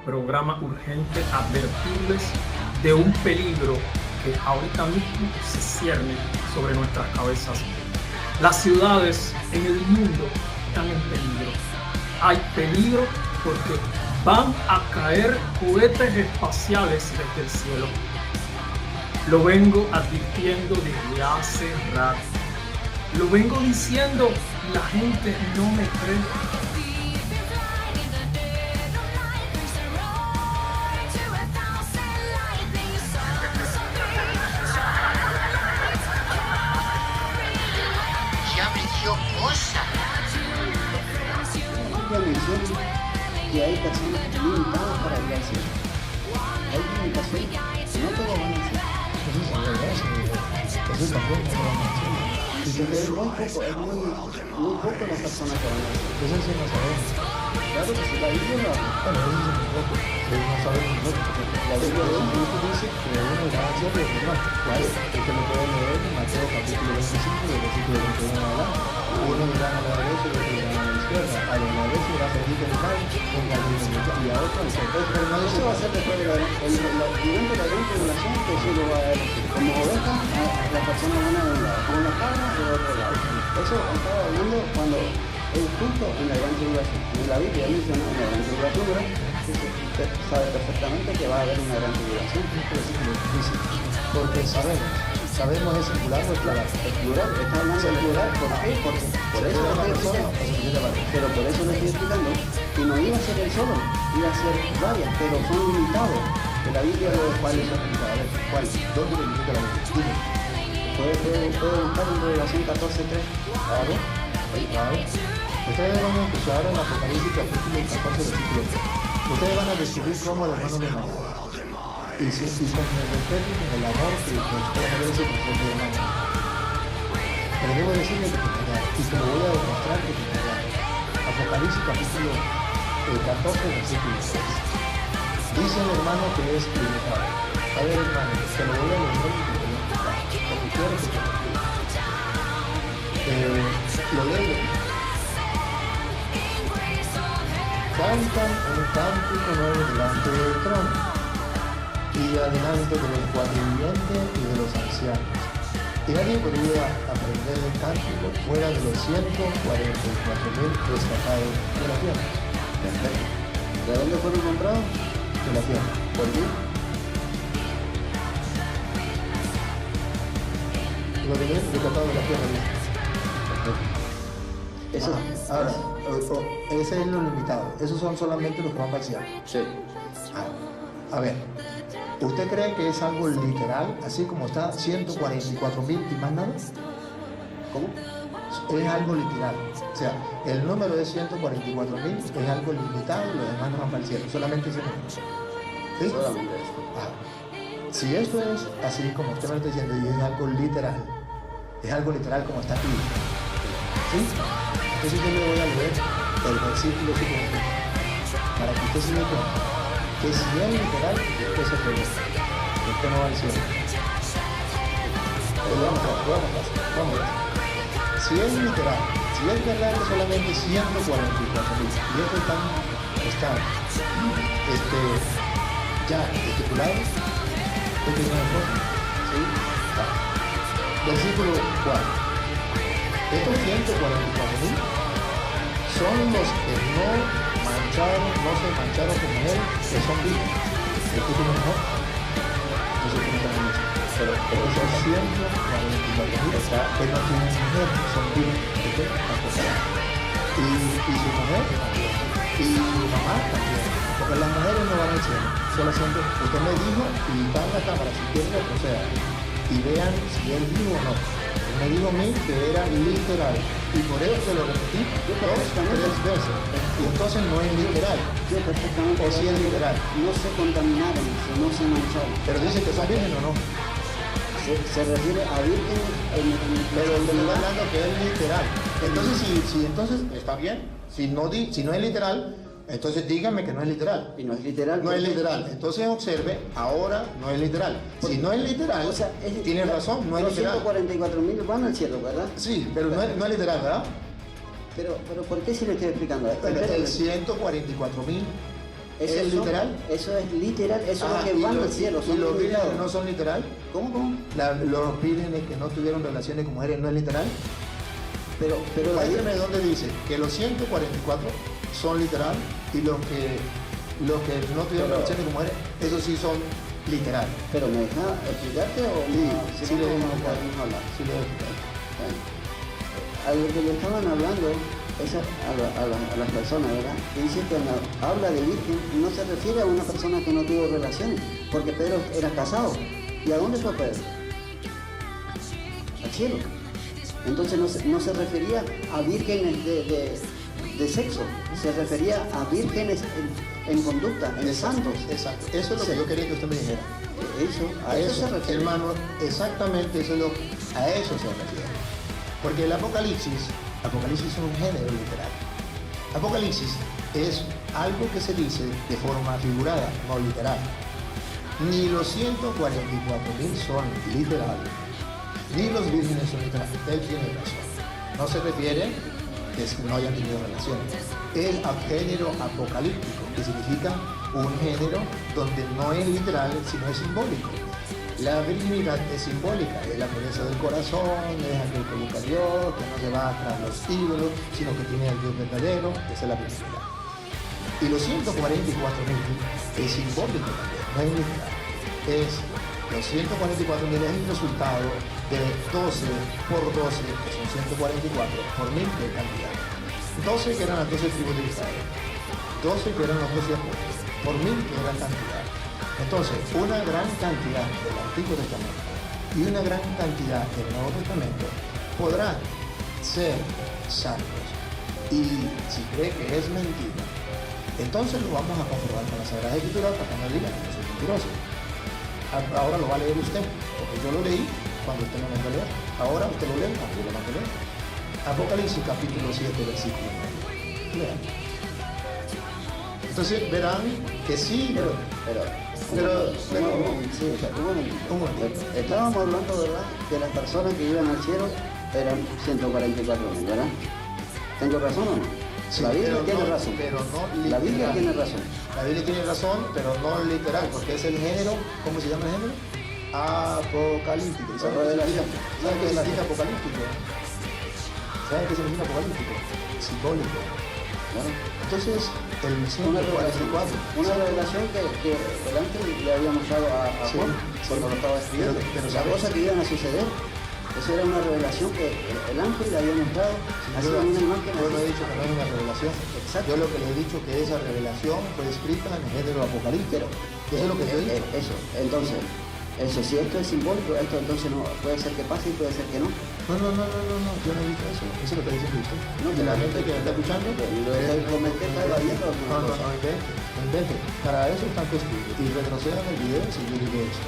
programa urgente advertirles de un peligro que ahorita mismo se cierne sobre nuestras cabezas. Las ciudades en el mundo están en peligro. Hay peligro porque van a caer cohetes espaciales desde el cielo. Lo vengo advirtiendo desde hace rato. Lo vengo diciendo y la gente no me cree. Que hay personas limitadas para ir al cielo. Hay limitaciones, no todos van al cielo. Eso también no lo menciona. Es muy poco las personas que van al cielo. Eso sí no sabemos. Claro que sí, la Biblia lo habla. Bueno, eso sí es poco. Pero no sabemos nosotros. La Biblia dice que uno irá al cielo y otro no. Claro, usted lo puede leer en Mateo capítulo 25, versículo 21 en adelante. Uno irá a la derecha y otro irá a la izquierda. A la derecha irá a servir del mal, y a otro al centro. Pero no, eso va a ser después de durante la gran tribulación, que eso lo va a ver. Como ovejas, las personas van a un lado, como las cabras de otro lado. Eso estaba hablando cuando es justo en la gran tribulación. En la Biblia menciona en la gran tribulación, ¿verdad? Usted sabe perfectamente que va a haber una gran tribulación. Porque sabemos es singular o es plural. El plural, está hablando del plural, ¿por qué? Porque por eso lo estoy explicando. Pero por eso le estoy explicando que no iba a ser el solo, iba a ser varias, pero son limitados. Que la Biblia lo cuáles son limitados. ¿Cuál? ¿Dónde lo indica la Biblia? Puede buscar en Revelación 14:3. Claro. Ustedes van a escuchar en Apocalipsis capítulo 14, versículo 3. Ustedes van a descubrir cómo el hermano de María. Y con el respeto y con el amor que ustedes merecen por ser mi hermano. Pero debo decirle que te engañaron. Y te lo voy a demostrar que te engañaron. Apocalipsis capítulo 14, versículo 6. Dice el hermano que es limitado. A ver, hermano, te lo voy a leer y te lo voy a explicar. Porque quiero que te lo explique. Lo leo. Cantan un cántico nuevo delante del trono y adelante de los cuatro vivientes y de los ancianos. Y nadie podría aprender el cántico fuera de los 144,000 rescatados de la tierra. ¿De dónde fueron comprados? De la tierra. ¿Por qué? Los rescatados de la tierra. Eso. Ahora, ese es lo limitado. Esos son solamente los que van para el cielo. Sí. A ver, ¿usted cree que es algo literal, así como está 144,000 y más nada? ¿Cómo? Es algo literal. O sea, el número de 144,000 es algo limitado y los demás no van para el cielo. Solamente ese número. ¿Sí? Solamente eso. Si esto es así como usted me lo está diciendo y es algo literal como está aquí. ¿Sí? Entonces yo le voy a leer el versículo siguiente para que usted se dé cuenta que si es literal, usted se puede. Usted no va al cielo. Vamos. Si es literal, si es verdad que solamente 144,000 y estos están ya estipulados, ¿usted tiene una cosa? ¿Sí? Versículo 4. Estos 144,000 son los que no se mancharon con mujer, que son vivos. ¿Esto tiene mejor? Entonces tiene que mucho. Pero esos 144,000 que no tienen mujer, son vivos. Y su mujer, y su mamá también. Porque las mujeres no van al cielo. Solo siempre, usted me dijo, y van a la cámara si quieren lo que sea, y vean si es vivo o no. Me dijo a mí que era literal y por eso se lo repetí 2 o 3 veces y entonces no es literal. Yo perfectamente. O si es literal. No se contaminaron, no se mancharon. Pero dice que son virgen o no. Se refiere a virgen pero le está hablando que es literal. Entonces si entonces está bien. Si no es literal, entonces dígame que no es literal. Y no es literal. No es literal. Entonces observe, ahora no es literal. Si no es literal, o sea, tiene razón, no es literal. 144,000 van al cielo, ¿verdad? Sí, pero no es literal, ¿verdad? Pero ¿por qué si le estoy explicando esto? El 144,000 ¿Es literal? Eso es literal, eso es lo que y van los- al cielo. ¿Y Son los vírgenes limitados. no son literal? ¿Cómo? ¿Los vírgenes que no tuvieron relaciones con mujeres no es literal? Pero la Muéstrame dónde dice que los 144 son literal y los que no tuvieron relaciones con mujeres, esos sí son literal. Pero me deja explicarte o Sí, no? sí no, le dejo no explicar. podemos hablar. Sí le dejo explicar. A lo que le estaban hablando es a las personas, ¿verdad? Que dice que cuando habla de virgen no se refiere a una persona que no tuvo relaciones, porque Pedro era casado. ¿Y a dónde fue Pedro? Al cielo. Entonces no se refería a vírgenes de sexo, se refería a vírgenes en conducta, en santos. Exacto. Eso es lo que Sí. yo quería que usted me dijera. A eso se refiere. hermano, exactamente eso es a eso se refiere. Porque el Apocalipsis es un género literal. Apocalipsis es algo que se dice de forma figurada, no literal. Ni los 144.000 son literales, ni los vírgenes son literales. Él tiene razón. No se refiere que no hayan tenido relaciones. Es género apocalíptico, que significa un género donde no es literal, sino es simbólico. La virginidad es simbólica, es la pureza del corazón, es aquel que busca a Dios, que no se va tras los ídolos, sino que tiene al Dios verdadero, esa es la virginidad. Y los 144.000 es simbólico también, no es literal. Los 144.000 es el resultado de 12 por 12, que son 144, por 1000 de cantidad. 12 que eran las 12 tribus de Israel, 12 que eran los 12 apóstoles, por 1000 que era cantidad. Entonces, una gran cantidad del Antiguo Testamento y una gran cantidad del Nuevo Testamento podrán ser santos. Y si cree que es mentira, entonces lo vamos a comprobar con la Sagrada Escritura para que no digan que yo soy mentiroso. Ahora lo va a leer usted, porque yo lo leí cuando usted me mandó a leer. Ahora usted lo lee cuando yo lo mando a leer. Apocalipsis capítulo 7, versículo 9. Lean. Entonces verán que sí, Sí, un momentito. Estábamos hablando, ¿verdad?, de las personas que iban al cielo eran 144.000, ¿verdad? ¿Tengo razón o no? sí, La Biblia pero tiene no- razón. Pero no literal. La Biblia tiene razón. La Biblia tiene razón, pero no literal, porque es el género, ¿cómo se llama el género? Apocalíptico. ¿Y ¿Sabe Revelación. ¿Sabe qué significa apocalíptico? ¿Sabe qué significa apocalíptico? Simbólico. ¿Verdad? Entonces, el Una revelación, 144. una revelación que el ángel le había mostrado a Sí, Juan sí. cuando lo estaba escribiendo. Pero Las ¿sabe? cosas que iban a suceder, eso era una revelación que el ángel le había mostrado. Así Yo una imagen. no he dicho que no es una revelación. Exacto. Yo lo que le he dicho que esa revelación fue escrita en el género apocalíptico. Eso es lo que yo digo. Eso, entonces, si esto es simbólico, esto entonces no, puede ser que pase y puede ser que no. No, yo no he dicho eso. Eso es lo que dice usted. No, y la gente que me está escuchando, Lo comenté, está evadiendo alguna no cosa. invente. Para eso están testigos. Y retrocedan el video si yo dije eso.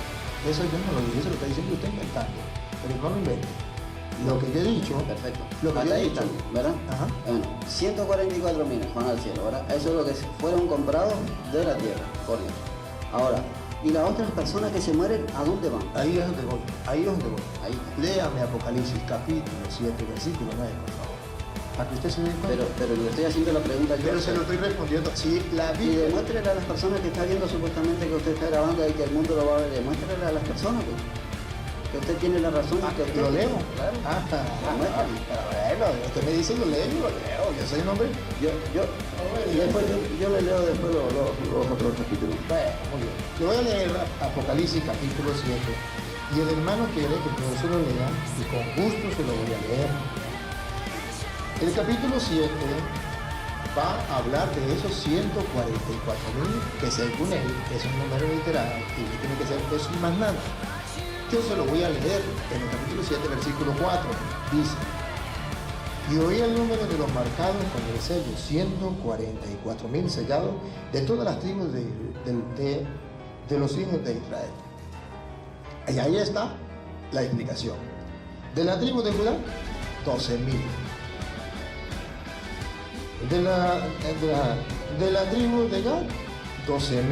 Eso yo no lo dije, eso lo está diciendo usted inventando. Pero no lo invente. Lo que yo he dicho, Perfecto. lo que yo Hasta he ahí dicho, están, ¿verdad? Ajá. Bueno, 144.000 van al cielo, ¿verdad? Eso es lo que fueron comprados de la tierra, por Dios. Ahora, ¿y las otras personas que se mueren, a dónde van? Ahí es donde voy. Ahí. Ahí. Léame Apocalipsis capítulo 7, versículo 9, por favor. Para que usted se dé cuenta. Pero le estoy haciendo la pregunta yo. Pero se lo estoy respondiendo. Si la Y Biblia... demuéstrele a las personas que está viendo supuestamente que usted está grabando y que el mundo lo va a ver, demuéstrele a las personas que usted tiene la razón y que usted... ¿Lo leo? Claro. Bueno, usted me dice lo leo, yo soy un hombre. Después yo le leo después los otros capítulos. Bueno, muy bien. Le voy a leer Apocalipsis capítulo 7. Y el hermano quiere que yo se lo lea y con gusto se lo voy a leer. El capítulo 7 va a hablar de esos 144.000 que según él es un número literal y que tiene que ser eso y más nada. Yo se lo voy a leer en el capítulo 7, versículo 4. Dice: y oí el número de los marcados con el sello, 144.000 sellados de todas las tribus de los hijos de Israel. Y ahí está la explicación. De la tribu de Judá, 12.000. De la tribu de Gad, 12.000.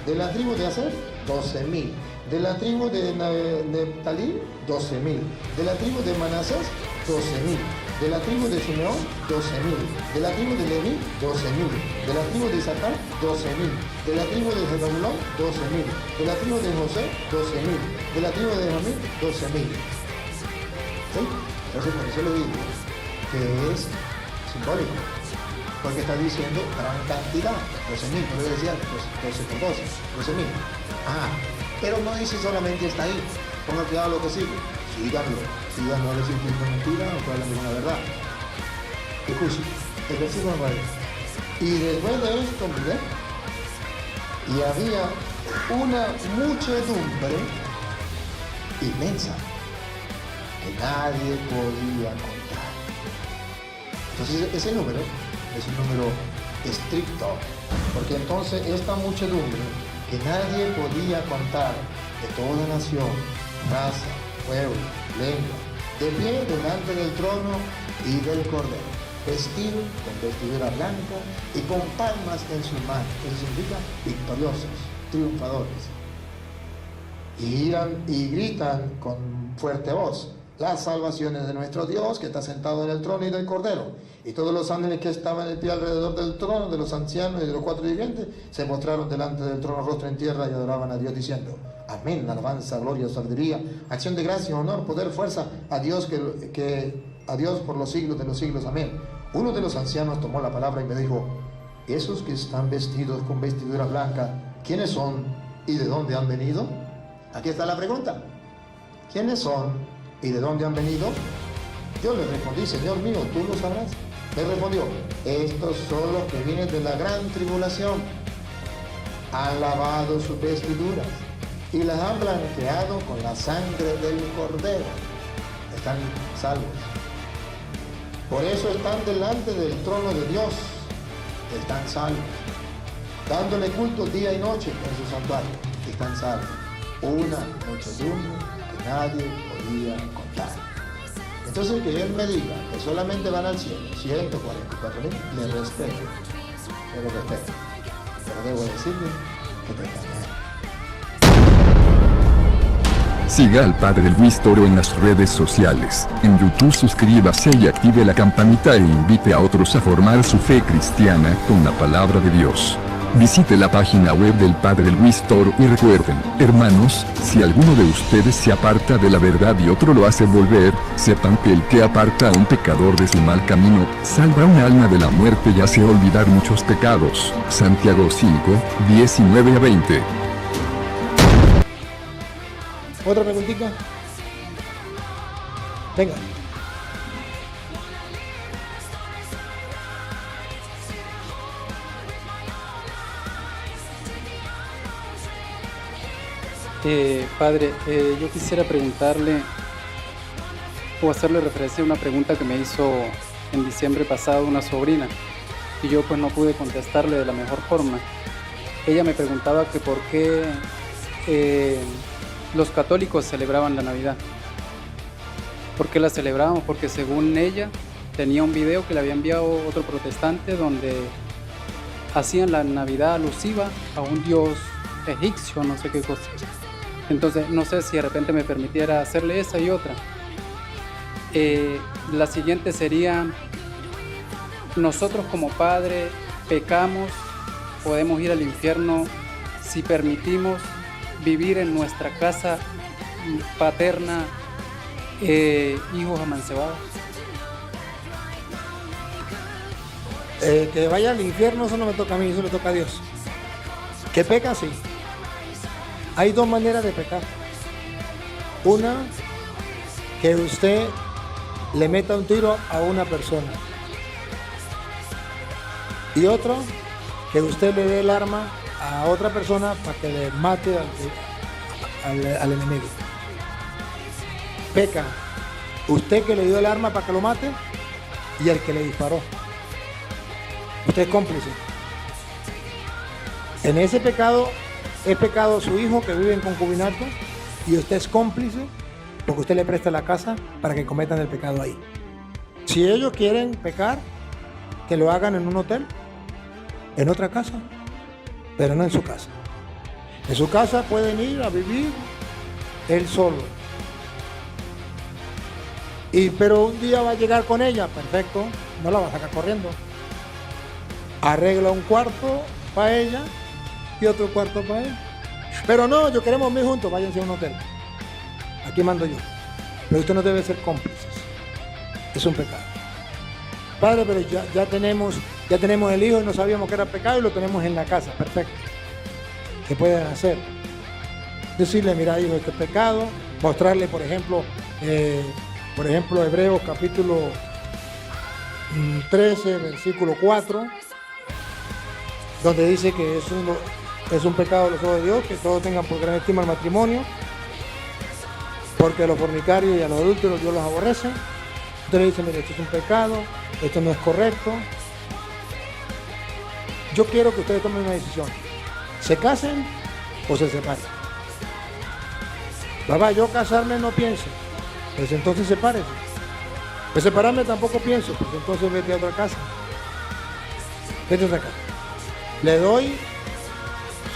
De la tribu de Aser, 12.000. De la tribu de Neftalí, 12.000. De la tribu de Manasés, 12.000. De la tribu de Simeón, 12.000. De la tribu de Leví, 12.000. De la tribu de Isaacar, 12.000. De la tribu de Zebulón, 12.000. De la tribu de José, 12.000. De la tribu de Benjamín, 12.000. ¿Sí? Entonces por eso le digo que es simbólico, porque está diciendo gran cantidad, 12.000, no le decía 12 por 12, 12.000. Pero no dice solamente está ahí, ponga cuidado lo que sigue, síganlo, no les inculto mentira, no puedo hablar ninguna verdad. Escuchen, el versículo 9. Y después de esto, mire, y había una muchedumbre inmensa que nadie podía contar. Entonces ese número es un número estricto, porque entonces esta muchedumbre que nadie podía contar, de toda nación, raza, pueblo, lengua, de pie delante del trono y del Cordero, vestido con vestidura blanca y con palmas en sus manos. Eso significa victoriosos, triunfadores. Y gritan con fuerte voz: las salvaciones de nuestro Dios, que está sentado en el trono y del Cordero. Y todos los ángeles que estaban en pie alrededor del trono, de los ancianos y de los 4 vivientes, se mostraron delante del trono rostro en tierra y adoraban a Dios diciendo: amén, alabanza, gloria, sabiduría, acción de gracia, honor, poder, fuerza a Dios, a Dios por los siglos de los siglos, amén. Uno de los ancianos tomó la palabra y me dijo: esos que están vestidos con vestidura blanca, ¿quiénes son y de dónde han venido? Aquí está la pregunta: ¿quiénes son y de dónde han venido? Yo le respondí: Señor mío, tú lo sabrás. Me respondió: estos son los que vienen de la gran tribulación, han lavado sus vestiduras y las han blanqueado con la sangre del Cordero. Están salvos. Por eso están delante del trono de Dios, están salvos, dándole culto día y noche en su santuario, están salvos. Una muchedumbre que nadie podía contar. Entonces que él me diga que solamente van al cielo 144.000, le respeto, pero debo decirle que te engañaron. Siga al Padre Luis Toro en las redes sociales. En YouTube suscríbase y active la campanita e invite a otros a formar su fe cristiana con la palabra de Dios. Visite la página web del Padre Luis Toro y recuerden, hermanos, si alguno de ustedes se aparta de la verdad y otro lo hace volver, sepan que el que aparta a un pecador de su mal camino, salva un alma de la muerte y hace olvidar muchos pecados. Santiago 5, 19 a 20. ¿Otra preguntita? Venga. Padre, yo quisiera preguntarle o hacerle referencia a una pregunta que me hizo en diciembre pasado una sobrina y yo pues no pude contestarle de la mejor forma. Ella me preguntaba que por qué los católicos celebraban la Navidad. ¿Por qué la celebrábamos? Porque según ella tenía un video que le había enviado otro protestante donde hacían la Navidad alusiva a un dios egipcio, no sé qué cosa. Entonces no sé si de repente me permitiera hacerle esa y otra. La siguiente sería: nosotros como padre pecamos, podemos ir al infierno si permitimos vivir en nuestra casa paterna hijos amancebados. Que vaya al infierno, eso no me toca a mí, eso le toca a Dios. Que peca, sí. Hay dos maneras de pecar. Una, que usted le meta un tiro a una persona. Y otro, que usted le dé el arma a otra persona para que le mate al enemigo. Peca usted que le dio el arma para que lo mate y el que le disparó. Usted es cómplice. En ese pecado es pecado su hijo que vive en concubinato y usted es cómplice porque usted le presta la casa para que cometan el pecado ahí. Si ellos quieren pecar, que lo hagan en un hotel, en otra casa, pero no en su casa. En su casa pueden ir a vivir él solo. Pero un día va a llegar con ella, perfecto, no la va a sacar corriendo. Arregla un cuarto para ella y otro cuarto para él. Pero no, yo queremos dormir juntos, váyanse a un hotel. Aquí mando yo. Pero usted no debe ser cómplices. Es un pecado. Padre, pero ya tenemos el hijo y no sabíamos que era pecado y lo tenemos en la casa. Perfecto. ¿Qué pueden hacer? Decirle, mira, hijo, este es pecado. Mostrarle, por ejemplo, Hebreos capítulo 13, versículo 4, donde dice que es un pecado a los ojos de Dios, que todos tengan por gran estima el matrimonio, porque a los fornicarios y a los adúlteros Dios los aborrece. Usted le dice, mire, esto es un pecado, esto no es correcto. Yo quiero que ustedes tomen una decisión. ¿Se casen o se separen? Papá, yo casarme no pienso. Pues entonces sepárese. Pues separarme tampoco pienso. Pues entonces vete a otra casa. Vete a otra casa. Le doy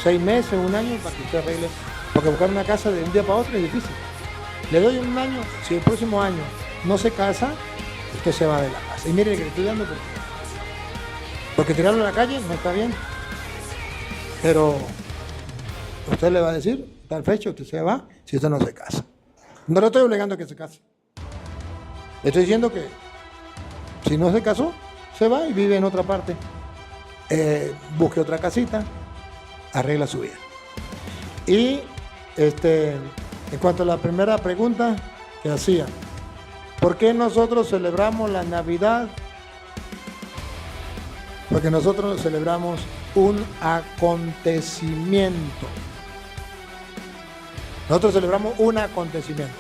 6 meses, 1 año para que usted arregle. Porque buscar una casa de un día para otro es difícil. Le doy 1 año. Si el próximo año no se casa, usted se va de la casa. Y mire que le estoy dando porque tirarlo a la calle no está bien. Pero usted le va a decir, tal fecha usted se va si usted no se casa. No le estoy obligando a que se case. Le estoy diciendo que si no se casó, se va y vive en otra parte. Busque otra casita, arregla su vida. Y en cuanto a la primera pregunta que hacía, ¿por qué nosotros celebramos la Navidad? Porque nosotros celebramos un acontecimiento. Nosotros celebramos un acontecimiento.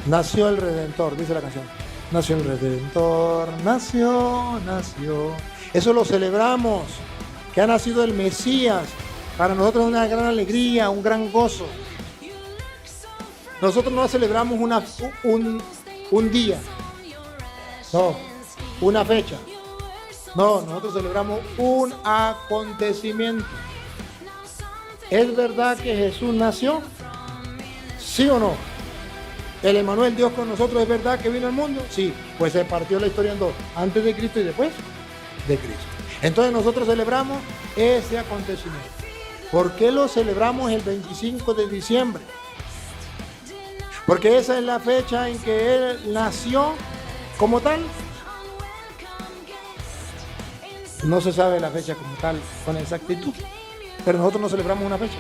Nació el Redentor, dice la canción. Nació el Redentor, nació. Eso lo celebramos, que ha nacido el Mesías. Para nosotros es una gran alegría, un gran gozo. Nosotros no celebramos un día, no, una fecha. No, nosotros celebramos un acontecimiento. ¿Es verdad que Jesús nació? ¿Sí o no? ¿El Emmanuel, Dios con nosotros, es verdad que vino al mundo? Sí, pues se partió la historia en dos, antes de Cristo y después de Cristo. Entonces nosotros celebramos ese acontecimiento. ¿Por qué lo celebramos el 25 de diciembre? Porque esa es la fecha en que Él nació como tal. No se sabe la fecha como tal con exactitud, pero nosotros no celebramos una fecha,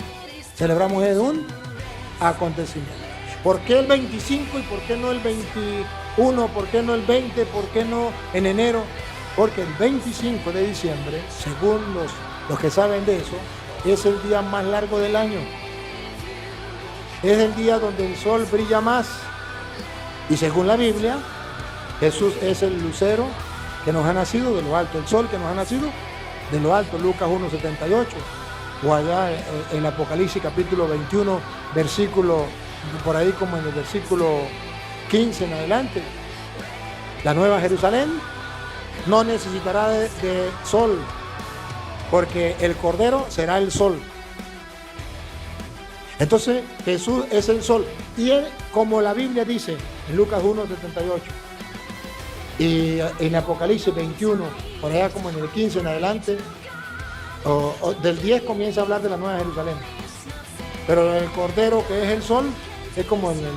celebramos un acontecimiento. ¿Por qué el 25 y por qué no el 21? ¿Por qué no el 20? ¿Por qué no en enero? Porque el 25 de diciembre, según los que saben de eso, es el día más largo del año. Es el día donde el sol brilla más. Y según la Biblia, Jesús es el lucero que nos ha nacido de lo alto, el sol que nos ha nacido de lo alto, Lucas 1:78, o allá en Apocalipsis capítulo 21, versículo, por ahí como en el versículo 15 en adelante. La nueva Jerusalén no necesitará de sol, porque el Cordero será el sol. Entonces Jesús es el sol, y Él, como la Biblia dice en Lucas 1:78, y en Apocalipsis 21, por allá como en el 15 en adelante, o del 10 comienza a hablar de la nueva Jerusalén. Pero el Cordero, que es el sol, es como en el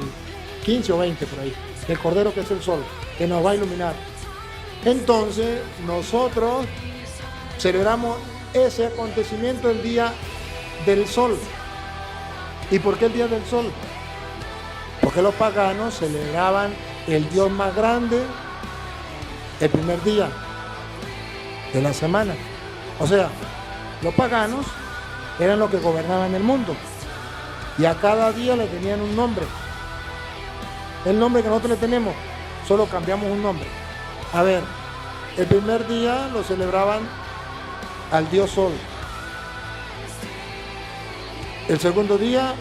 15 o 20 por ahí. El Cordero, que es el sol, que nos va a iluminar. Entonces nosotros celebramos ese acontecimiento el día del sol. ¿Y por qué el día del sol? Porque los paganos celebraban el Dios más grande el primer día de la semana. O sea, los paganos eran los que gobernaban el mundo, y a cada día le tenían un nombre. El nombre que nosotros le tenemos, solo cambiamos un nombre. A ver, el primer día lo celebraban al Dios Sol. El segundo día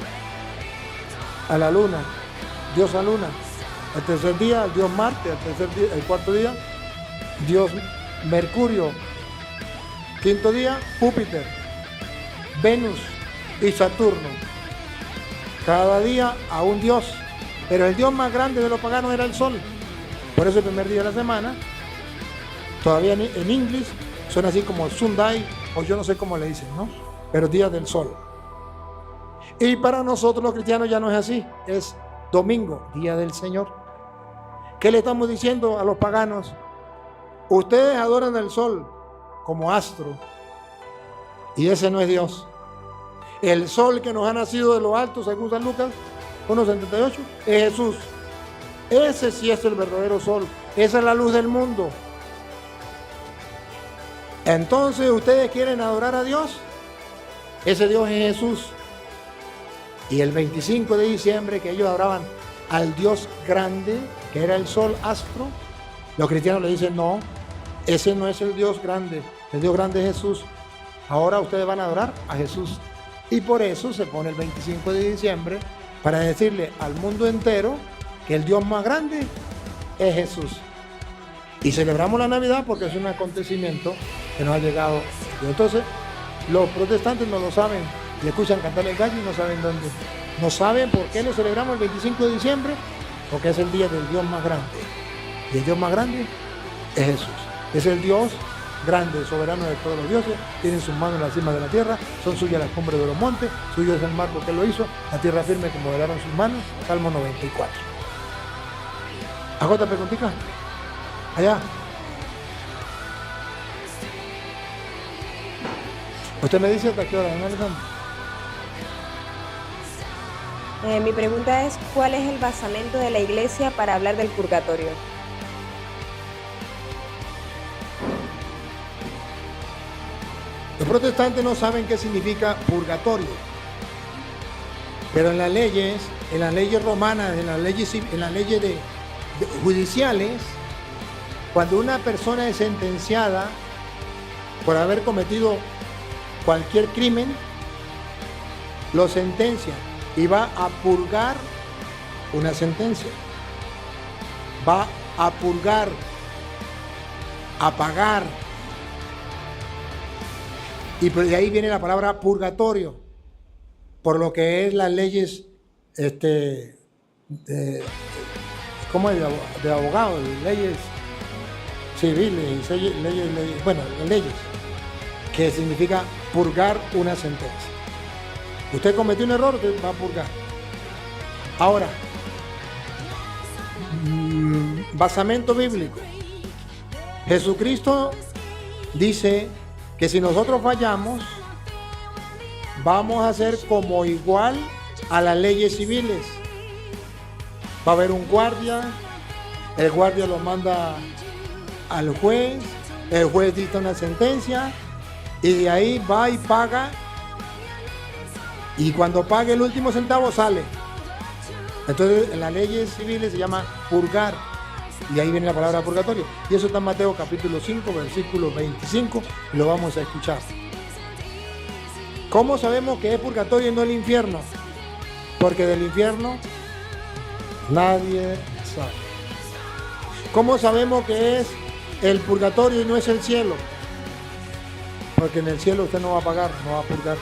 a la luna, Dios a luna. El tercer día al Dios Marte. El cuarto día Dios Mercurio. Quinto día Júpiter, Venus y Saturno. Cada día a un dios. Pero el dios más grande de los paganos era el sol. Por eso el primer día de la semana, todavía en inglés, suena así como Sunday, o yo no sé cómo le dicen, ¿no? Pero día del sol. Y para nosotros los cristianos ya no es así, es domingo, día del Señor. ¿Qué le estamos diciendo a los paganos? Ustedes adoran el sol como astro, y ese no es Dios. El sol que nos ha nacido de lo alto, según San Lucas 1:78, es Jesús. Ese sí es el verdadero sol. Esa es la luz del mundo. Entonces, ¿ustedes quieren adorar a Dios? Ese Dios es Jesús. Y el 25 de diciembre, que ellos adoraban al Dios grande, que era el sol astro, los cristianos le dicen, no, ese no es el Dios grande es Jesús. Ahora ustedes van a adorar a Jesús. Y por eso se pone el 25 de diciembre para decirle al mundo entero que el Dios más grande es Jesús. Y celebramos la Navidad porque es un acontecimiento que nos ha llegado. Entonces, los protestantes no lo saben, le escuchan cantar el gallo y no saben dónde. No saben por qué lo celebramos el 25 de diciembre, porque es el día del Dios más grande. Y el Dios más grande es Jesús. Es el Dios grande, soberano de todos los dioses, tiene sus manos en la cima de la tierra, son suyas las cumbres de los montes, suyo es el mar porque él lo hizo, la tierra firme que modelaron sus manos, Salmo 94. ¿A preguntita? Allá. Usted me dice hasta qué hora, ¿no, Alejandro? Mi pregunta es, ¿cuál es el basamento de la iglesia para hablar del purgatorio? Los protestantes no saben qué significa purgatorio, pero en las leyes romanas, en las leyes judiciales, cuando una persona es sentenciada por haber cometido cualquier crimen, lo sentencian y va a purgar una sentencia, va a purgar, a pagar. Y de ahí viene la palabra purgatorio, por lo que es las leyes, ¿cómo es? De abogados, leyes civiles, leyes, que significa purgar una sentencia. Usted cometió un error, usted va a purgar. Ahora, basamento bíblico. Jesucristo dice que si nosotros fallamos, vamos a ser como igual a las leyes civiles. Va a haber un guardia, el guardia lo manda al juez, el juez dicta una sentencia y de ahí va y paga, y cuando pague el último centavo sale. Entonces en las leyes civiles se llama purgar, y ahí viene la palabra purgatorio, y eso está en Mateo capítulo 5 versículo 25, y lo vamos a escuchar. ¿Cómo sabemos que es purgatorio y no el infierno? Porque del infierno nadie sabe. ¿Cómo sabemos que es el purgatorio y no es el cielo? Porque en el cielo usted no va a pagar, no va a purgar.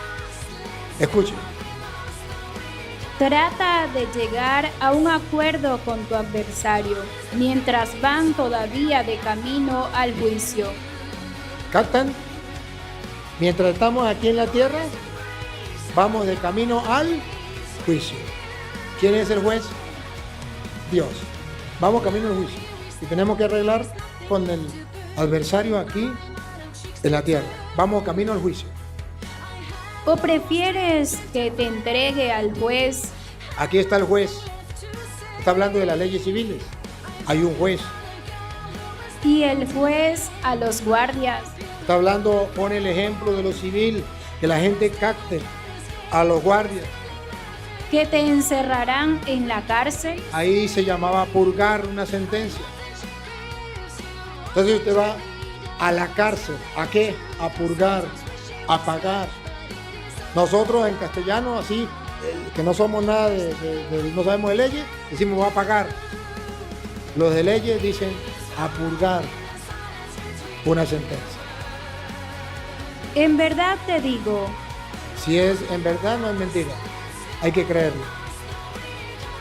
Escuche. Trata de llegar a un acuerdo con tu adversario mientras van todavía de camino al juicio. ¿Captan? Mientras estamos aquí en la tierra, vamos de camino al juicio. ¿Quién es el juez? Dios. Vamos camino al juicio. Y tenemos que arreglar con el adversario aquí en la tierra. Vamos camino al juicio. ¿O prefieres que te entregue al juez? Aquí está el juez. Está hablando de las leyes civiles. Hay un juez. Y el juez a los guardias. Está hablando, pone el ejemplo de lo civil, que la gente capte a los guardias. ¿Que te encerrarán en la cárcel? Ahí se llamaba purgar una sentencia. Entonces usted va a la cárcel. ¿A qué? A purgar, a pagar. Nosotros en castellano, así, que no somos nada no sabemos de leyes, decimos va a pagar. Los de leyes dicen a purgar una sentencia. En verdad te digo. Si es en verdad, no es mentira. Hay que creerlo.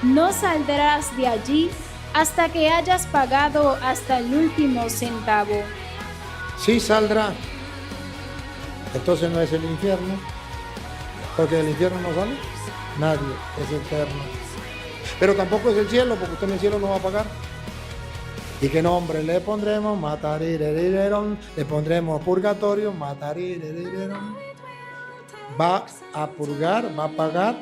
No saldrás de allí hasta que hayas pagado hasta el último centavo. Sí saldrá. Entonces no es el infierno, porque del infierno no sale nadie, es eterno. Pero tampoco es el cielo, porque usted en el cielo no va a pagar. ¿Y qué nombre le pondremos? Matarirerireron. Le pondremos purgatorio, matarirerireron. Va a purgar, va a pagar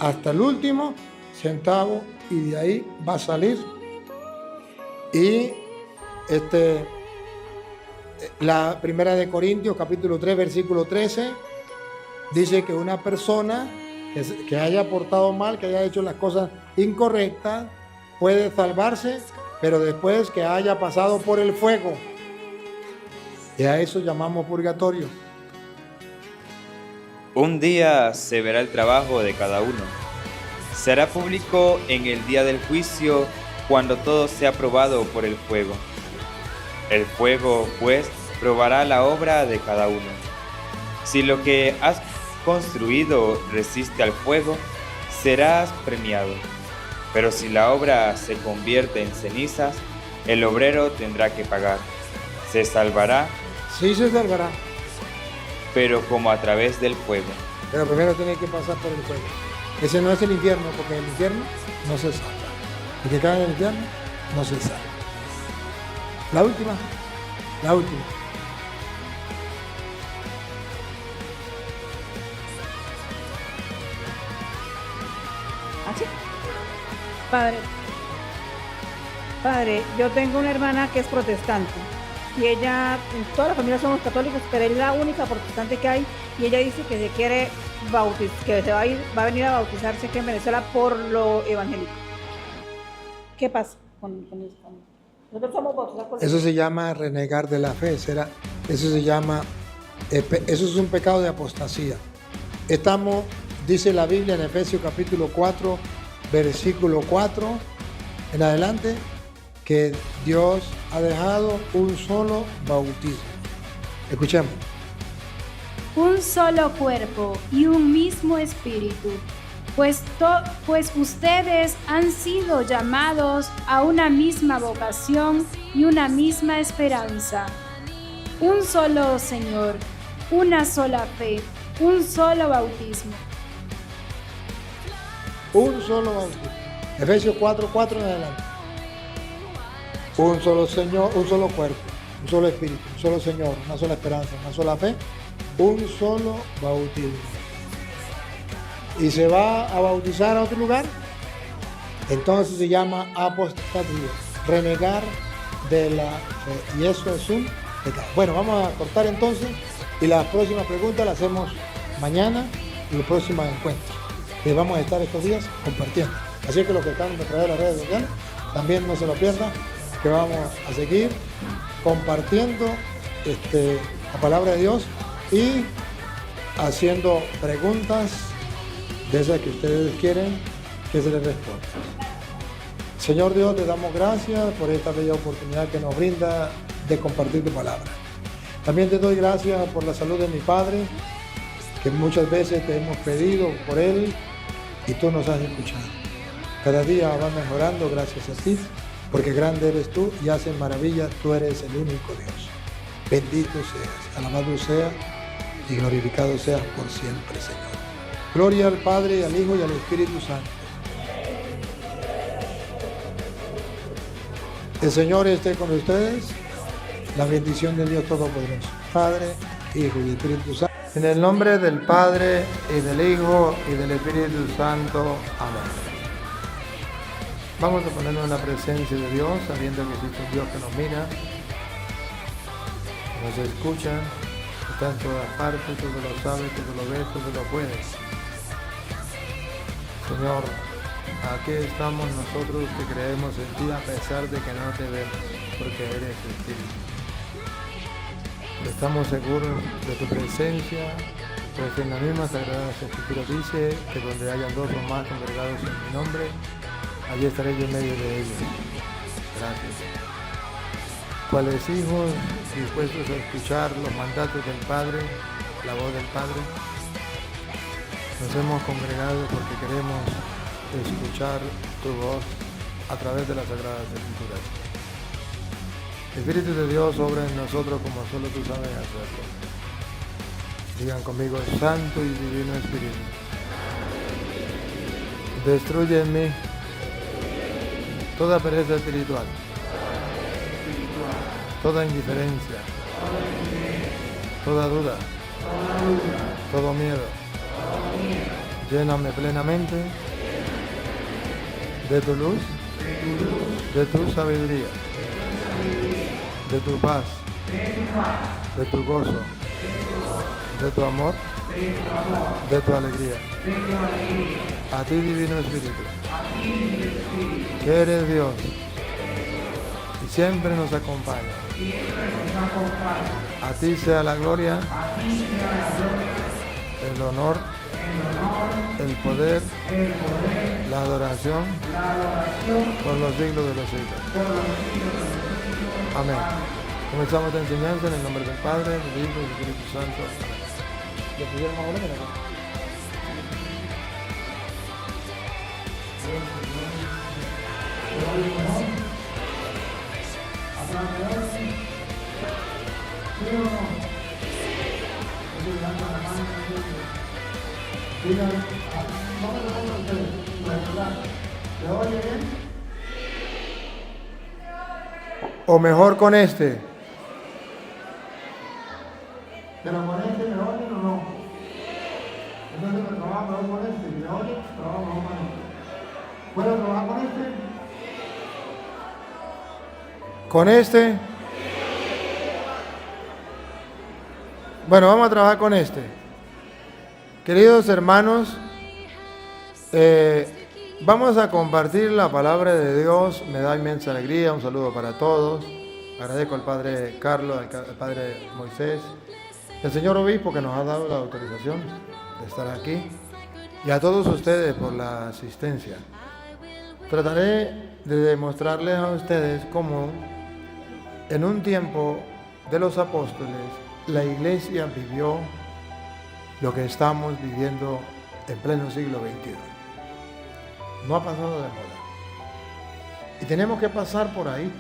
hasta el último centavo y de ahí va a salir. Y la primera de Corintios, capítulo 3, versículo 13, dice que una persona que haya portado mal, que haya hecho las cosas incorrectas, puede salvarse, pero después que haya pasado por el fuego. Y a eso llamamos purgatorio. Un día se verá el trabajo de cada uno. Será público en el día del juicio, cuando todo sea probado por el fuego. El fuego, pues, probará la obra de cada uno. Si lo que has construido resiste al fuego, serás premiado. Pero si la obra se convierte en cenizas, el obrero tendrá que pagar. Se salvará. Sí, se salvará. Pero como a través del fuego. Pero primero tiene que pasar por el fuego. Ese no es el infierno, porque en el infierno no se salva. El que cae en el infierno no se salva. La última. ¿Así? Padre, yo tengo una hermana que es protestante y ella, en toda la familia somos católicos, pero es la única protestante que hay y ella dice que se quiere bautizar, que se va a venir a bautizarse aquí en Venezuela por lo evangélico. ¿Qué pasa con eso? Nosotros somos bautizados por eso se llama renegar de la fe, eso se llama, eso es un pecado de apostasía. Dice la Biblia en Efesios capítulo 4, versículo 4 en adelante, que Dios ha dejado un solo bautismo. Escuchemos. Un solo cuerpo y un mismo espíritu, pues ustedes han sido llamados a una misma vocación y una misma esperanza. Un solo Señor, una sola fe, un solo bautismo. Un solo bautismo. Efesios 4:4 en adelante. Un solo Señor, un solo cuerpo, un solo espíritu, un solo Señor, una sola esperanza, una sola fe, un solo bautismo. ¿Y se va a bautizar a otro lugar? Entonces se llama apostasía, renegar de la fe. Y eso es un pecado. Bueno, vamos a cortar entonces y las próximas preguntas las hacemos mañana y los próximos encuentros. Que vamos a estar estos días compartiendo. Así que los que están detrás de las redes sociales, también no se lo pierdan, que vamos a seguir compartiendo la palabra de Dios y haciendo preguntas de esas que ustedes quieren que se les responda. Señor Dios, te damos gracias por esta bella oportunidad que nos brinda de compartir tu palabra. También te doy gracias por la salud de mi padre, que muchas veces te hemos pedido por él y tú nos has escuchado. Cada día va mejorando gracias a ti, porque grande eres tú y haces maravillas, tú eres el único Dios. Bendito seas, alabado sea y glorificado seas por siempre, Señor. Gloria al Padre, al Hijo y al Espíritu Santo. El Señor esté con ustedes. La bendición de Dios Todopoderoso, Padre, Hijo y Espíritu Santo. En el nombre del Padre, y del Hijo, y del Espíritu Santo. Amén. Vamos a ponernos en la presencia de Dios, sabiendo que existe un Dios que nos mira, que nos escucha, que está en todas partes, todo lo sabe, todo lo ve, todo lo puede. Señor, aquí estamos nosotros que creemos en ti a pesar de que no te vemos, porque eres Espíritu. Estamos seguros de tu presencia, pues en la misma Sagrada Escritura dice que donde hayan dos o más congregados en mi nombre, allí estaré yo en medio de ellos. Gracias. Cuales hijos dispuestos a escuchar los mandatos del Padre, la voz del Padre, nos hemos congregado porque queremos escuchar tu voz a través de las Sagradas Escrituras. Espíritu de Dios, obra en nosotros como solo tú sabes hacerlo. Digan conmigo, Santo y Divino Espíritu, destruye en mí toda pereza espiritual, toda indiferencia, toda duda, todo miedo. Lléname plenamente de tu luz, de tu sabiduría, de tu paz, de tu gozo, de tu amor, de tu alegría. A ti, Divino Espíritu, que eres Dios y siempre nos acompaña. A ti sea la gloria, el honor, el poder, la adoración por los siglos de los siglos. Amén. Comenzamos esta enseñanza en el nombre del Padre, del Hijo y del Espíritu Santo. ¿Le pidieron más volumen acá? O mejor con este. Pero con este me oyen o no. Entonces me trabajo mejor con este. Si me oyen, trabajo mejor con este. ¿Puedo trabajar con este? Con este. Bueno, vamos a trabajar con este. Queridos hermanos, vamos a compartir la palabra de Dios. Me da inmensa alegría. Un saludo para todos. Agradezco al Padre Carlos, al Padre Moisés, el Señor Obispo que nos ha dado la autorización de estar aquí, y a todos ustedes por la asistencia. Trataré de demostrarles a ustedes cómo en un tiempo de los apóstoles la Iglesia vivió lo que estamos viviendo en pleno siglo XXI. No ha pasado de moda. Y tenemos que pasar por ahí.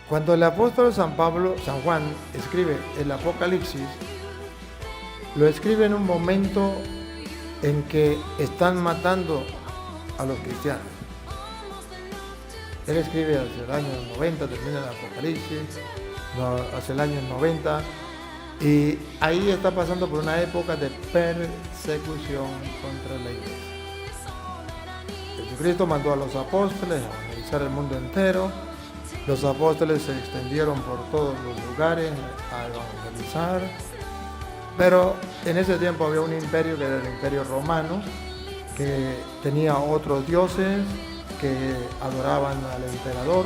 Cuando el apóstol San Juan escribe el Apocalipsis, lo escribe en un momento en que están matando a los cristianos. Él escribe hacia el año 90, termina el Apocalipsis, hacia el año 90, y ahí está pasando por una época de persecución contra la Iglesia. Jesucristo mandó a los apóstoles a evangelizar el mundo entero. Los apóstoles se extendieron por todos los lugares a evangelizar, pero en ese tiempo había un imperio que era el Imperio Romano, que tenía otros dioses que adoraban al emperador,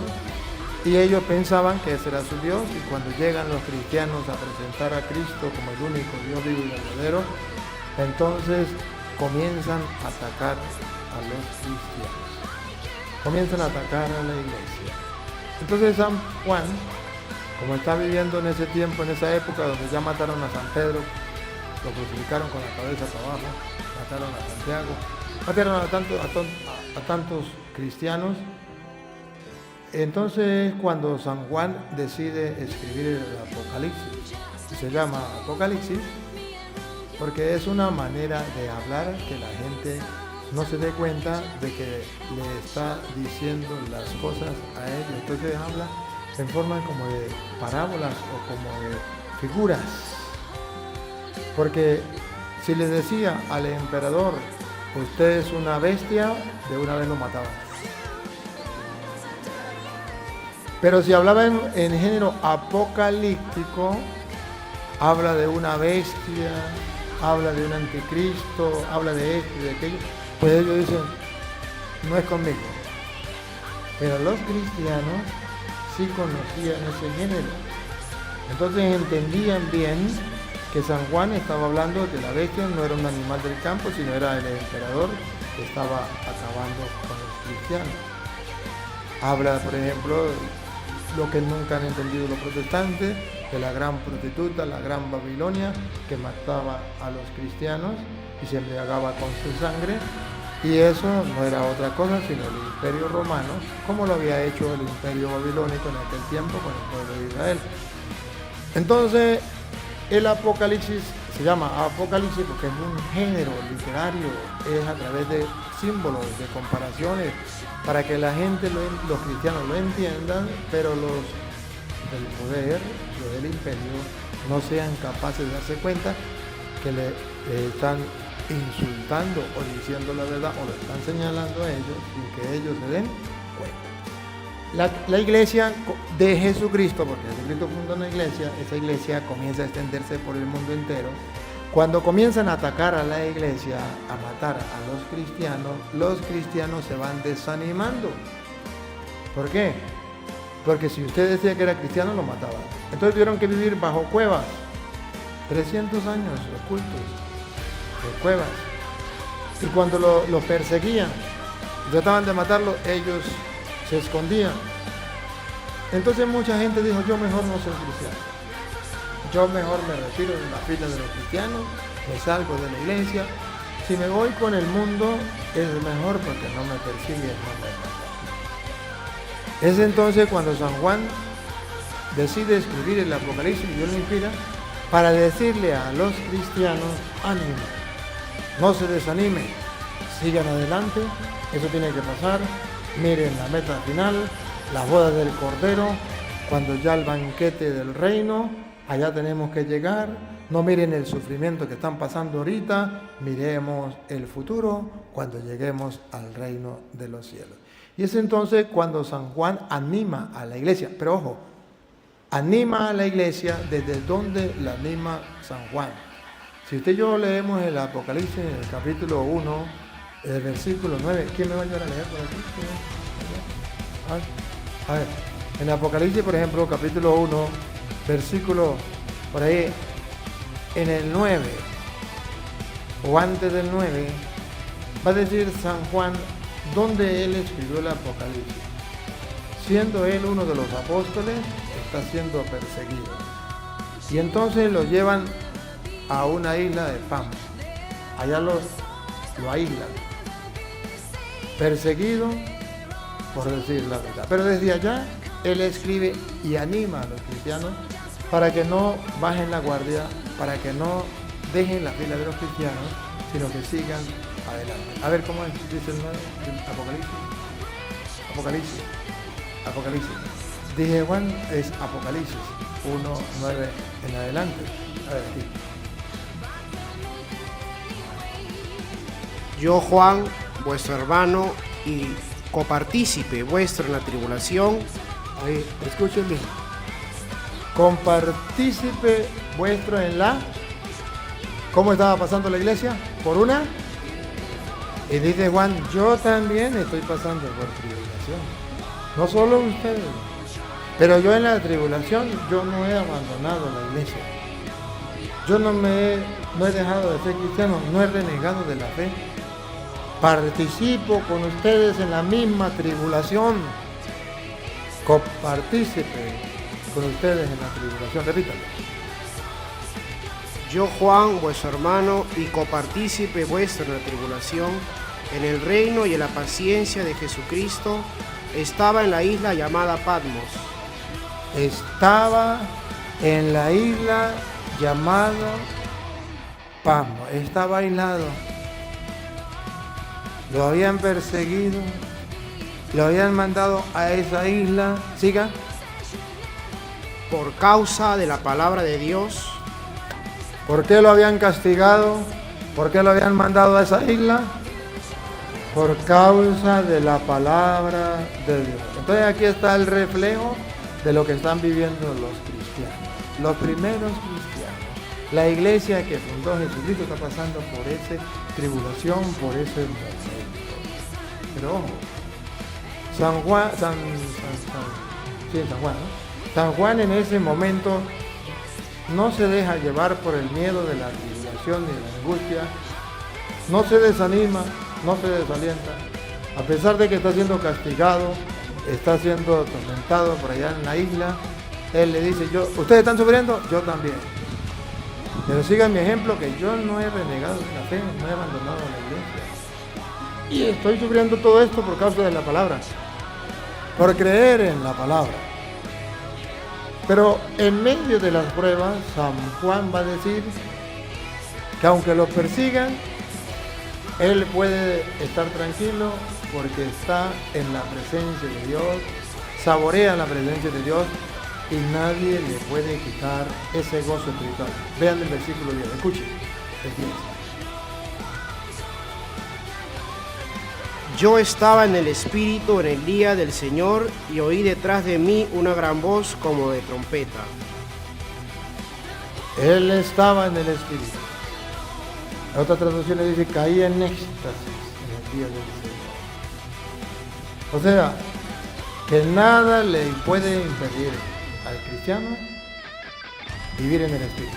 y ellos pensaban que ese era su Dios, y cuando llegan los cristianos a presentar a Cristo como el único Dios vivo y verdadero, entonces comienzan a atacar a los cristianos, comienzan a atacar a la Iglesia. Entonces San Juan, como está viviendo en ese tiempo, en esa época donde ya mataron a San Pedro, lo crucificaron con la cabeza para abajo, mataron a Santiago, mataron a tantos cristianos. Entonces cuando San Juan decide escribir el Apocalipsis, se llama Apocalipsis porque es una manera de hablar que la gente no se dé cuenta de que le está diciendo las cosas a ellos. Entonces habla en forma como de parábolas o como de figuras. Porque si le decía al emperador, usted es una bestia, de una vez lo mataban. Pero si hablaba en género apocalíptico, habla de una bestia, habla de un anticristo, habla de esto y de aquello, pues ellos dicen, no es conmigo. Pero los cristianos sí conocían ese género. Entonces entendían bien que San Juan estaba hablando de que la bestia no era un animal del campo, sino era el emperador que estaba acabando con los cristianos. Habla, por ejemplo, lo que nunca han entendido los protestantes, de la gran prostituta, la gran Babilonia, que mataba a los cristianos y se embriagaba con su sangre. Y eso no era otra cosa sino el imperio romano, como lo había hecho el imperio babilónico en aquel tiempo con el pueblo de Israel. Entonces, el Apocalipsis se llama Apocalipsis porque es un género literario, es a través de símbolos, de comparaciones, para que la gente, los cristianos lo entiendan, pero los del poder, los del imperio, no sean capaces de darse cuenta que le están insultando o diciendo la verdad o lo están señalando a ellos sin que ellos se den cuenta. La iglesia de Jesucristo, porque Jesucristo fundó una iglesia, esa iglesia comienza a extenderse por el mundo entero. Cuando comienzan a atacar a la iglesia, a matar a los cristianos se van desanimando. ¿Por qué? Porque si usted decía que era cristiano, lo mataban. Entonces tuvieron que vivir bajo cuevas, 300 años ocultos de cuevas. Y cuando los perseguían, trataban de matarlo, ellos se escondían. Entonces mucha gente dijo, yo mejor no soy cristiano. Yo mejor me retiro de la fila de los cristianos, me salgo de la iglesia. Si me voy con el mundo, es mejor porque no me persiguen, no me matan. Es entonces cuando San Juan decide escribir el Apocalipsis, y Dios lo inspira, para decirle a los cristianos, ánimo, no se desanimen, sigan adelante, eso tiene que pasar, miren la meta final, las bodas del Cordero, cuando ya el banquete del reino, allá tenemos que llegar, no miren el sufrimiento que están pasando ahorita, miremos el futuro cuando lleguemos al reino de los cielos. Y es entonces cuando San Juan anima a la iglesia, pero ojo, anima a la iglesia desde donde la anima San Juan. Si usted y yo leemos el Apocalipsis en el capítulo 1, el versículo 9, ¿quién me va a ayudar a leer por aquí? A ver, en Apocalipsis, por ejemplo, capítulo 1, versículo, por ahí, en el 9, o antes del 9, va a decir San Juan dónde él escribió el Apocalipsis. Siendo él uno de los apóstoles, está siendo perseguido. Y entonces lo llevan a una isla de Patmos. Allá lo aíslan. Perseguido por decir la verdad. Pero desde allá él escribe y anima a los cristianos para que no bajen la guardia, para que no dejen la fila de los cristianos, sino que sigan adelante. A ver cómo dice el 9, Apocalipsis. Dije Juan, es Apocalipsis 1:9 en adelante. A ver aquí. Yo, Juan, vuestro hermano y copartícipe vuestro en la tribulación. Ahí, escuchen bien. Compartícipe vuestro en la... ¿Cómo estaba pasando la iglesia? ¿Por una? Y dice Juan, yo también estoy pasando por tribulación. No solo ustedes. Pero yo en la tribulación, yo no he abandonado la iglesia. Yo no he dejado de ser cristiano, no he renegado de la fe. Participo con ustedes en la misma tribulación. Copartícipe con ustedes en la tribulación. Repítalo. Yo, Juan, vuestro hermano y copartícipe vuestro en la tribulación, en el reino y en la paciencia de Jesucristo, estaba en la isla llamada Patmos. Estaba en la isla llamada Patmos. Estaba aislado. Lo habían perseguido. Lo habían mandado a esa isla. Siga. Por causa de la palabra de Dios. ¿Por qué lo habían castigado? ¿Por qué lo habían mandado a esa isla? Por causa de la palabra de Dios. Entonces aquí está el reflejo de lo que están viviendo los cristianos. Los primeros cristianos. La iglesia que fundó Jesucristo está pasando por esa tribulación, por ese momento. Pero ojo, San Juan, ¿no? San Juan en ese momento no se deja llevar por el miedo de la tribulación ni de la angustia, no se desanima, no se desalienta, a pesar de que está siendo castigado, está siendo atormentado por allá en la isla. Él le dice, ¿ustedes están sufriendo? Yo también. Pero sigan mi ejemplo, que yo no he renegado de la fe, no he abandonado la iglesia. Y estoy sufriendo todo esto por causa de la palabra, por creer en la palabra. Pero en medio de las pruebas, San Juan va a decir que aunque lo persigan, él puede estar tranquilo porque está en la presencia de Dios, saborea la presencia de Dios y nadie le puede quitar ese gozo espiritual. Vean el versículo 10, escuchen el 10. Yo estaba en el Espíritu en el día del Señor y oí detrás de mí una gran voz como de trompeta. Él estaba en el Espíritu. La otra traducción le dice, caía en éxtasis en el día del Señor. O sea, que nada le puede impedir al cristiano vivir en el Espíritu.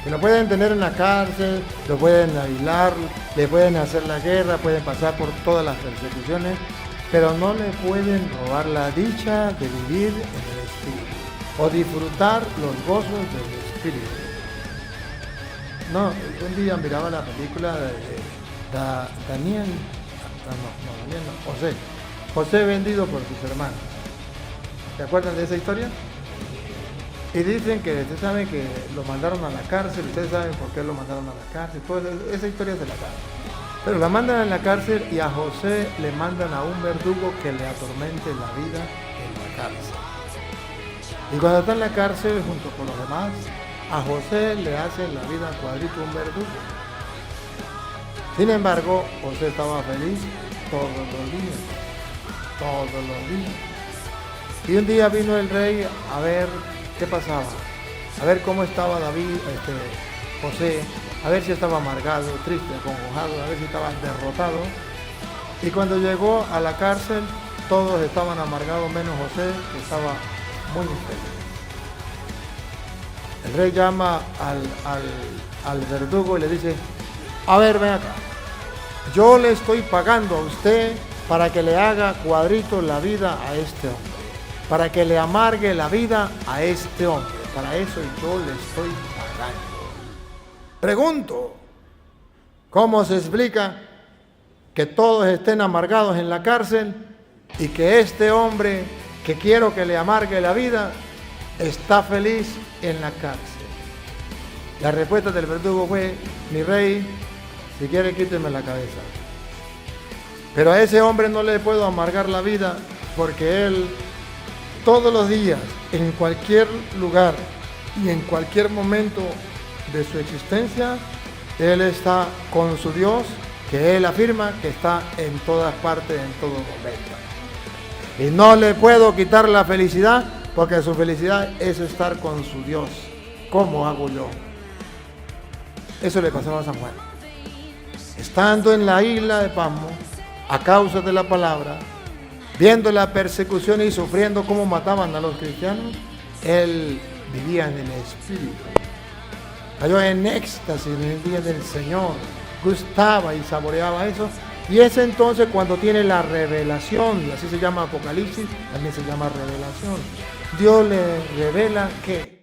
Que lo pueden tener en la cárcel, lo pueden aislar, le pueden hacer la guerra, pueden pasar por todas las persecuciones, pero no le pueden robar la dicha de vivir en el Espíritu o disfrutar los gozos del Espíritu. No, un día miraba la película de José vendido por sus hermanos. ¿Se acuerdan de esa historia? Y dicen que ustedes saben que lo mandaron a la cárcel, ustedes saben por qué lo mandaron a la cárcel, toda esa historia se la saben. Pero la mandan a la cárcel y a José le mandan a un verdugo que le atormente la vida en la cárcel. Y cuando está en la cárcel junto con los demás, a José le hacen la vida cuadrito un verdugo. Sin embargo, José estaba feliz todos los días. Y un día vino el rey a ver qué pasaba, a ver cómo estaba José, a ver si estaba amargado, triste, acongojado, a ver si estaba derrotado. Y cuando llegó a la cárcel, todos estaban amargados menos José, que estaba muy feliz. El rey llama al verdugo y le dice, a ver, ven acá, yo le estoy pagando a usted para que le haga cuadrito la vida a este hombre, para que le amargue la vida a este hombre, para eso yo le estoy pagando. Pregunto, ¿cómo se explica que todos estén amargados en la cárcel y que este hombre que quiero que le amargue la vida está feliz en la cárcel? La respuesta del verdugo fue, mi rey, si quiere quíteme la cabeza. Pero a ese hombre no le puedo amargar la vida porque él todos los días, en cualquier lugar y en cualquier momento de su existencia, él está con su Dios, que él afirma que está en todas partes, en todo momento. Y no le puedo quitar la felicidad porque su felicidad es estar con su Dios. ¿Cómo hago yo? Eso le pasó a San Juan. Estando en la isla de Patmos, a causa de la palabra, viendo la persecución y sufriendo cómo mataban a los cristianos, él vivía en el Espíritu. Cayó en éxtasis en el día del Señor, gustaba y saboreaba eso. Y es entonces cuando tiene la revelación, y así se llama Apocalipsis, también se llama revelación. Dios le revela que